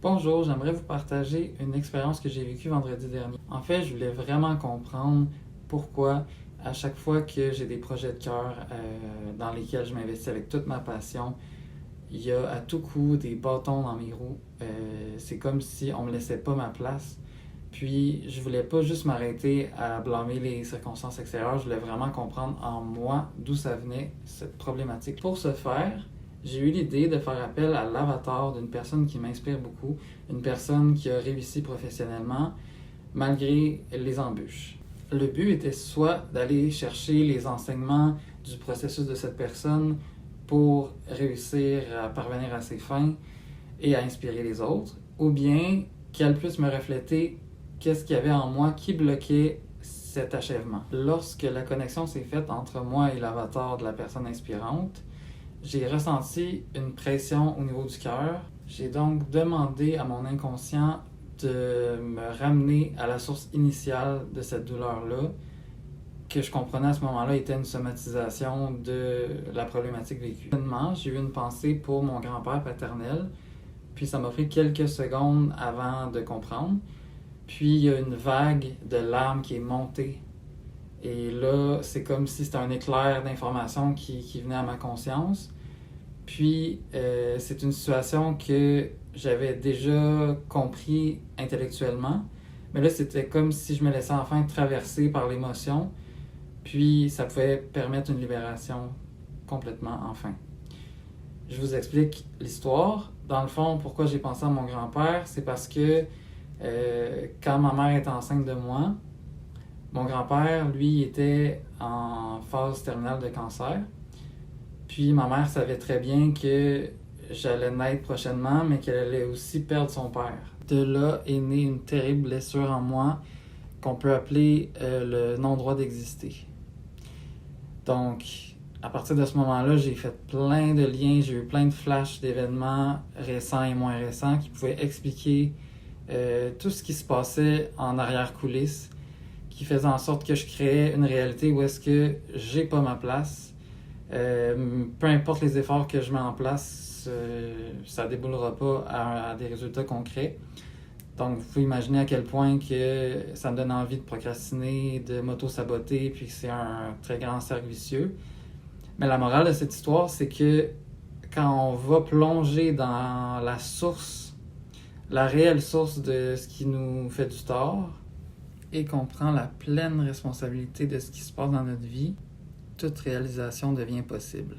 Bonjour, j'aimerais vous partager une expérience que j'ai vécue vendredi dernier. En fait, je voulais vraiment comprendre pourquoi à chaque fois que j'ai des projets de cœur dans lesquels je m'investis avec toute ma passion, il y a à tout coup des bâtons dans mes roues. C'est comme si on me laissait pas ma place. Puis je voulais pas juste m'arrêter à blâmer les circonstances extérieures, je voulais vraiment comprendre en moi d'où ça venait cette problématique. Pour ce faire, j'ai eu l'idée de faire appel à l'avatar d'une personne qui m'inspire beaucoup, une personne qui a réussi professionnellement malgré les embûches. Le but était soit d'aller chercher les enseignements du processus de cette personne pour réussir à parvenir à ses fins et à inspirer les autres, ou bien qu'elle puisse me refléter qu'est-ce qu'il y avait en moi qui bloquait cet achèvement. Lorsque la connexion s'est faite entre moi et l'avatar de la personne inspirante, j'ai ressenti une pression au niveau du cœur. J'ai donc demandé à mon inconscient de me ramener à la source initiale de cette douleur-là, que je comprenais à ce moment-là était une somatisation de la problématique vécue. J'ai eu une pensée pour mon grand-père paternel, puis ça m'a pris quelques secondes avant de comprendre. Puis il y a une vague de larmes qui est montée. Et là, c'est comme si c'était un éclair d'information qui venait à ma conscience. Puis c'est une situation que j'avais déjà compris intellectuellement. Mais là, c'était comme si je me laissais enfin traverser par l'émotion. Puis ça pouvait permettre une libération complètement enfin. Je vous explique l'histoire. Dans le fond, pourquoi j'ai pensé à mon grand-père, c'est parce que quand ma mère était enceinte de moi, mon grand-père, lui, était en phase terminale de cancer. Puis ma mère savait très bien que j'allais naître prochainement, mais qu'elle allait aussi perdre son père. De là est née une terrible blessure en moi qu'on peut appeler le non-droit d'exister. Donc, à partir de ce moment-là, j'ai fait plein de liens, j'ai eu plein de flashs d'événements récents et moins récents qui pouvaient expliquer tout ce qui se passait en arrière-coulisses, qui faisait en sorte que je créais une réalité où est-ce que j'ai pas ma place. Peu importe les efforts que je mets en place, ça ne déboulera pas à des résultats concrets. Donc, vous pouvez imaginer à quel point que ça me donne envie de procrastiner, de m'auto-saboter, puis que c'est un très grand cercle vicieux. Mais la morale de cette histoire, c'est que quand on va plonger dans la source, la réelle source de ce qui nous fait du tort, et qu'on prend la pleine responsabilité de ce qui se passe dans notre vie, toute réalisation devient possible.